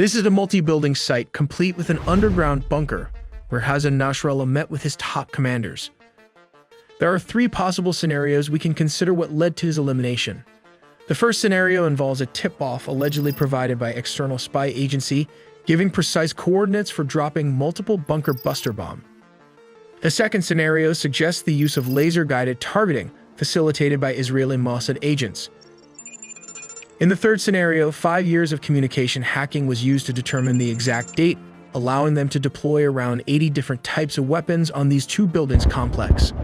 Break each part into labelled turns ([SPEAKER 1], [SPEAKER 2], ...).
[SPEAKER 1] This is a multi-building site complete with an underground bunker where Hassan Nasrallah met with his top commanders. There are three possible scenarios we can consider what led to his elimination. The first scenario involves a tip-off allegedly provided by external spy agency, giving precise coordinates for dropping multiple bunker buster bomb. The second scenario suggests the use of laser-guided targeting facilitated by Israeli Mossad agents. In the third scenario, 5 years of communication hacking was used to determine the exact date, allowing them to deploy around 80 different types of weapons on these two buildings complex.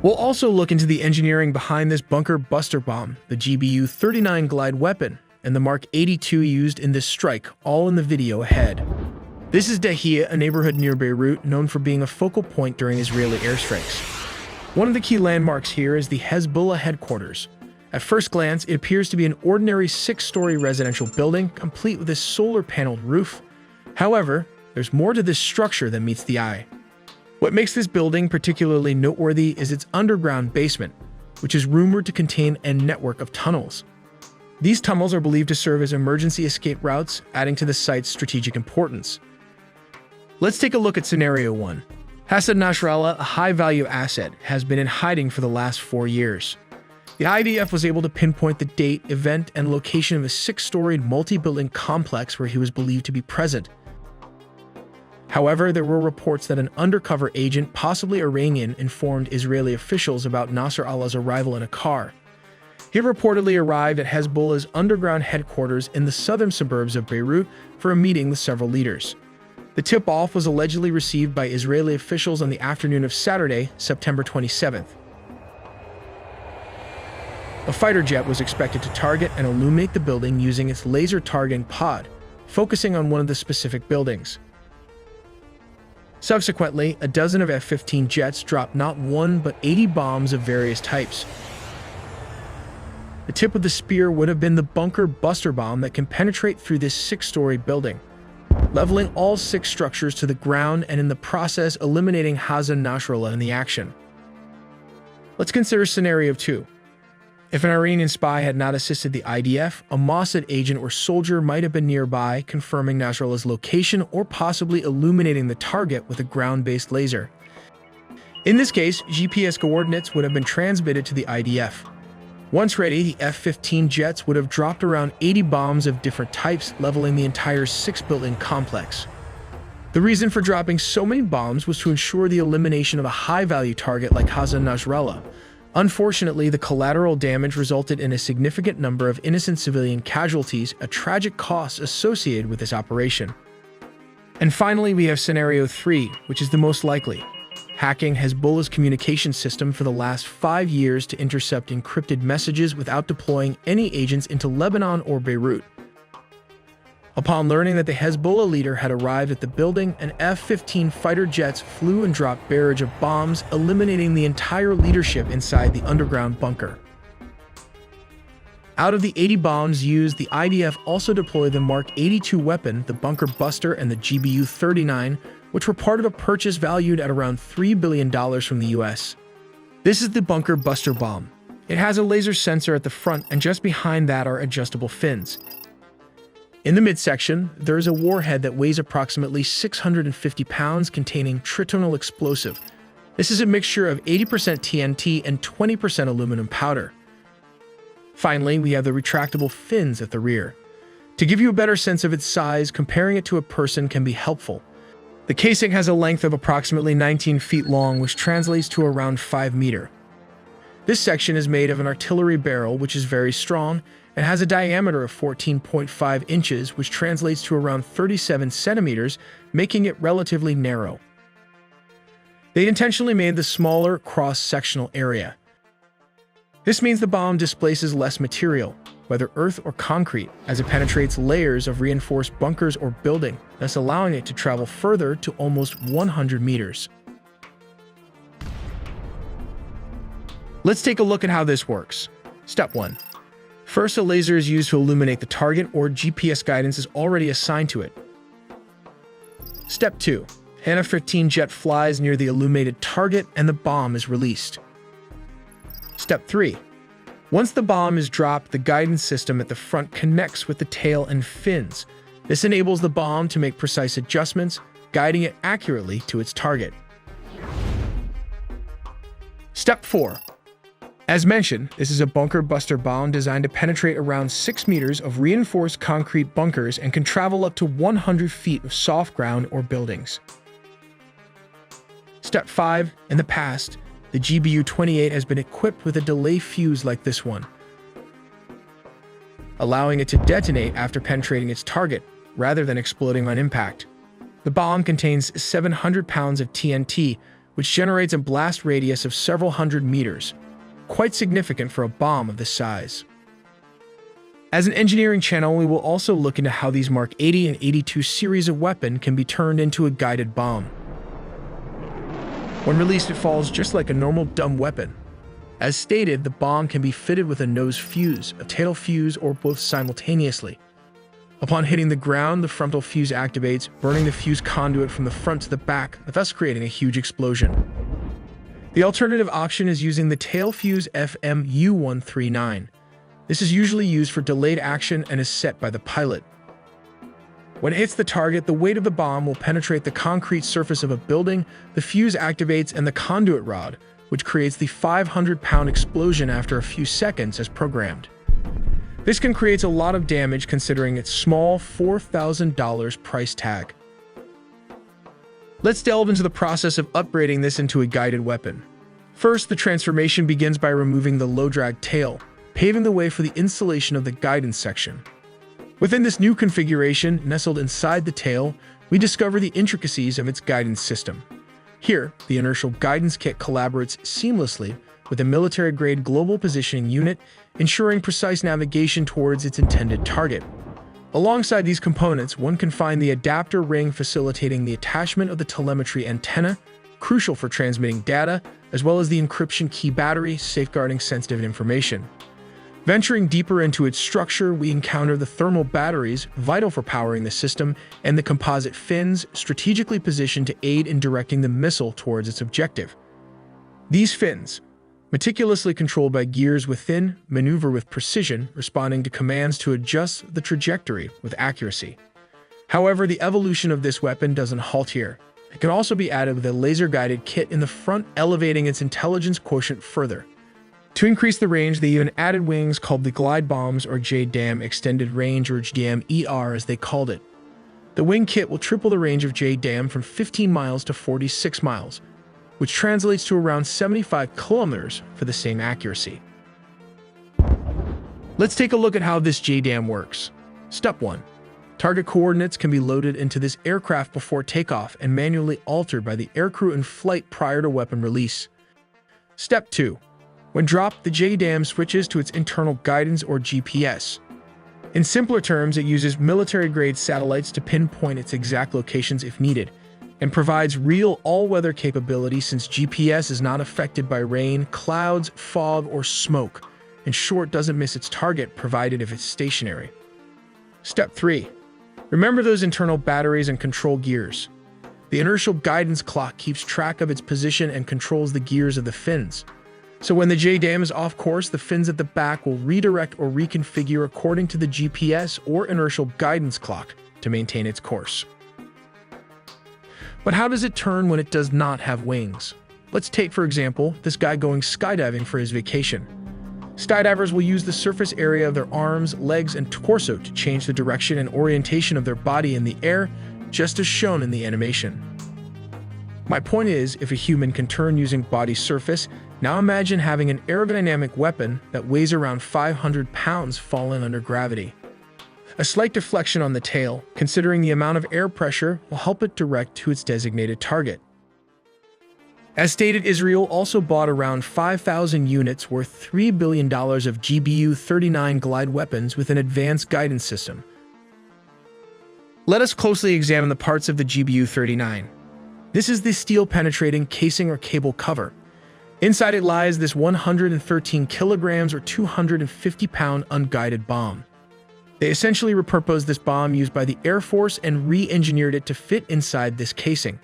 [SPEAKER 1] We'll also look into the engineering behind this bunker buster bomb, the GBU-39 glide weapon, and the Mark 82 used in this strike, all in the video ahead. This is Dahiyeh, a neighborhood near Beirut known for being a focal point during Israeli airstrikes. One of the key landmarks here is the Hezbollah headquarters. At first glance, it appears to be an ordinary 6-story residential building, complete with a solar-paneled roof. However, there's more to this structure than meets the eye. What makes this building particularly noteworthy is its underground basement, which is rumored to contain a network of tunnels. These tunnels are believed to serve as emergency escape routes, adding to the site's strategic importance. Let's take a look at Scenario 1. Hassan Nasrallah, a high-value asset, has been in hiding for the last 4 years. The IDF was able to pinpoint the date, event, and location of a 6-storied multi-building complex where he was believed to be present. However, there were reports that an undercover agent, possibly Iranian, informed Israeli officials about Nasrallah's arrival in a car. He reportedly arrived at Hezbollah's underground headquarters in the southern suburbs of Beirut for a meeting with several leaders. The tip-off was allegedly received by Israeli officials on the afternoon of Saturday, September 27th. A fighter jet was expected to target and illuminate the building using its laser targeting pod, focusing on one of the specific buildings. Subsequently, a dozen of F-15 jets dropped not one but 80 bombs of various types. The tip of the spear would have been the bunker buster bomb that can penetrate through this 6-story building, leveling all 6 structures to the ground and in the process eliminating Hassan Nasrallah in the action. Let's consider Scenario 2. If an Iranian spy had not assisted the IDF, a Mossad agent or soldier might have been nearby, confirming Nasrallah's location or possibly illuminating the target with a ground-based laser. In this case, GPS coordinates would have been transmitted to the IDF. Once ready, the F-15 jets would have dropped around 80 bombs of different types, leveling the entire 6-building complex. The reason for dropping so many bombs was to ensure the elimination of a high-value target like Hassan Nasrallah. Unfortunately, the collateral damage resulted in a significant number of innocent civilian casualties, a tragic cost associated with this operation. And finally, we have Scenario 3, which is the most likely. Hacking Hezbollah's communication system for the last 5 years to intercept encrypted messages without deploying any agents into Lebanon or Beirut. Upon learning that the Hezbollah leader had arrived at the building, an F-15 fighter jets flew and dropped barrage of bombs, eliminating the entire leadership inside the underground bunker. Out of the 80 bombs used, the IDF also deployed the Mark 82 weapon, the bunker buster, and the GBU-39, which were part of a purchase valued at around $3 billion from the US. This is the bunker buster bomb. It has a laser sensor at the front, and just behind that are adjustable fins. In the midsection, there is a warhead that weighs approximately 650 pounds containing tritonal explosive. This is a mixture of 80% TNT and 20% aluminum powder. Finally, we have the retractable fins at the rear. To give you a better sense of its size, comparing it to a person can be helpful. The casing has a length of approximately 19 feet long, which translates to around 5 meters. This section is made of an artillery barrel, which is very strong, and has a diameter of 14.5 inches, which translates to around 37 centimeters, making it relatively narrow. They intentionally made the smaller cross-sectional area. This means the bomb displaces less material, whether earth or concrete, as it penetrates layers of reinforced bunkers or building, thus allowing it to travel further to almost 100 meters. Let's take a look at how this works. Step 1. First, a laser is used to illuminate the target, or GPS guidance is already assigned to it. Step 2. An F-15 jet flies near the illuminated target and the bomb is released. Step 3. Once the bomb is dropped, the guidance system at the front connects with the tail and fins. This enables the bomb to make precise adjustments, guiding it accurately to its target. Step 4. As mentioned, this is a bunker buster bomb designed to penetrate around 6 meters of reinforced concrete bunkers and can travel up to 100 feet of soft ground or buildings. Step 5. In the past, the GBU-28 has been equipped with a delay fuse like this one, allowing it to detonate after penetrating its target, rather than exploding on impact. The bomb contains 700 pounds of TNT, which generates a blast radius of several hundred meters, quite significant for a bomb of this size. As an engineering channel, we will also look into how these Mark 80 and 82 series of weapon can be turned into a guided bomb. When released, it falls just like a normal dumb weapon. As stated, the bomb can be fitted with a nose fuse, a tail fuse, or both simultaneously. Upon hitting the ground, the frontal fuse activates, burning the fuse conduit from the front to the back, thus creating a huge explosion. The alternative option is using the tail fuse FMU-139. This is usually used for delayed action and is set by the pilot. When it hits the target, the weight of the bomb will penetrate the concrete surface of a building, the fuse activates, and the conduit rod, which creates the 500-pound explosion after a few seconds as programmed. This can create a lot of damage considering its small $4,000 price tag. Let's delve into the process of upgrading this into a guided weapon. First, the transformation begins by removing the low-drag tail, paving the way for the installation of the guidance section. Within this new configuration, nestled inside the tail, we discover the intricacies of its guidance system. Here, the inertial guidance kit collaborates seamlessly with a military-grade global positioning unit, ensuring precise navigation towards its intended target. Alongside these components, one can find the adapter ring facilitating the attachment of the telemetry antenna, crucial for transmitting data, as well as the encryption key battery, safeguarding sensitive information. Venturing deeper into its structure, we encounter the thermal batteries, vital for powering the system, and the composite fins, strategically positioned to aid in directing the missile towards its objective. These fins, meticulously controlled by gears within, maneuver with precision, responding to commands to adjust the trajectory with accuracy. However, the evolution of this weapon doesn't halt here. It can also be added with a laser-guided kit in the front, elevating its intelligence quotient further. To increase the range, they even added wings called the glide bombs, or JDAM Extended Range, or JDAM-ER as they called it. The wing kit will triple the range of JDAM from 15 miles to 46 miles, which translates to around 75 kilometers for the same accuracy. Let's take a look at how this JDAM works. Step 1. Target coordinates can be loaded into this aircraft before takeoff and manually altered by the aircrew in flight prior to weapon release. Step 2. When dropped, the JDAM switches to its internal guidance, or GPS. In simpler terms, it uses military-grade satellites to pinpoint its exact locations if needed, and provides real all-weather capability since GPS is not affected by rain, clouds, fog, or smoke. In short, doesn't miss its target provided if it's stationary. Step 3. Remember those internal batteries and control gears. The inertial guidance clock keeps track of its position and controls the gears of the fins. So when the JDAM is off course, the fins at the back will redirect or reconfigure according to the GPS or inertial guidance clock to maintain its course. But how does it turn when it does not have wings? Let's take, for example, this guy going skydiving for his vacation. Skydivers will use the surface area of their arms, legs, and torso to change the direction and orientation of their body in the air, just as shown in the animation. My point is, if a human can turn using body surface, now imagine having an aerodynamic weapon that weighs around 500 pounds falling under gravity. A slight deflection on the tail, considering the amount of air pressure, will help it direct to its designated target. As stated, Israel also bought around 5,000 units worth $3 billion of GBU-39 glide weapons with an advanced guidance system. Let us closely examine the parts of the GBU-39. This is the steel-penetrating casing or cable cover. Inside it lies this 113 kilograms or 250-pound unguided bomb. They essentially repurposed this bomb used by the Air Force and re-engineered it to fit inside this casing.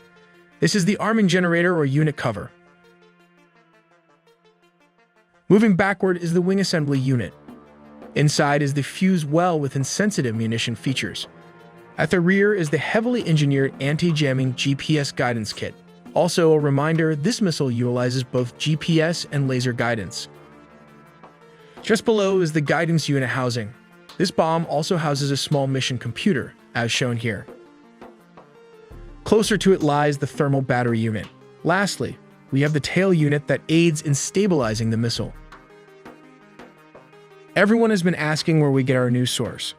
[SPEAKER 1] This is the arming generator or unit cover. Moving backward is the wing assembly unit. Inside is the fuse well with insensitive munition features. At the rear is the heavily engineered anti-jamming GPS guidance kit. Also a reminder, this missile utilizes both GPS and laser guidance. Just below is the guidance unit housing. This bomb also houses a small mission computer, as shown here. Closer to it lies the thermal battery unit. Lastly, we have the tail unit that aids in stabilizing the missile. Everyone has been asking where we get our news source.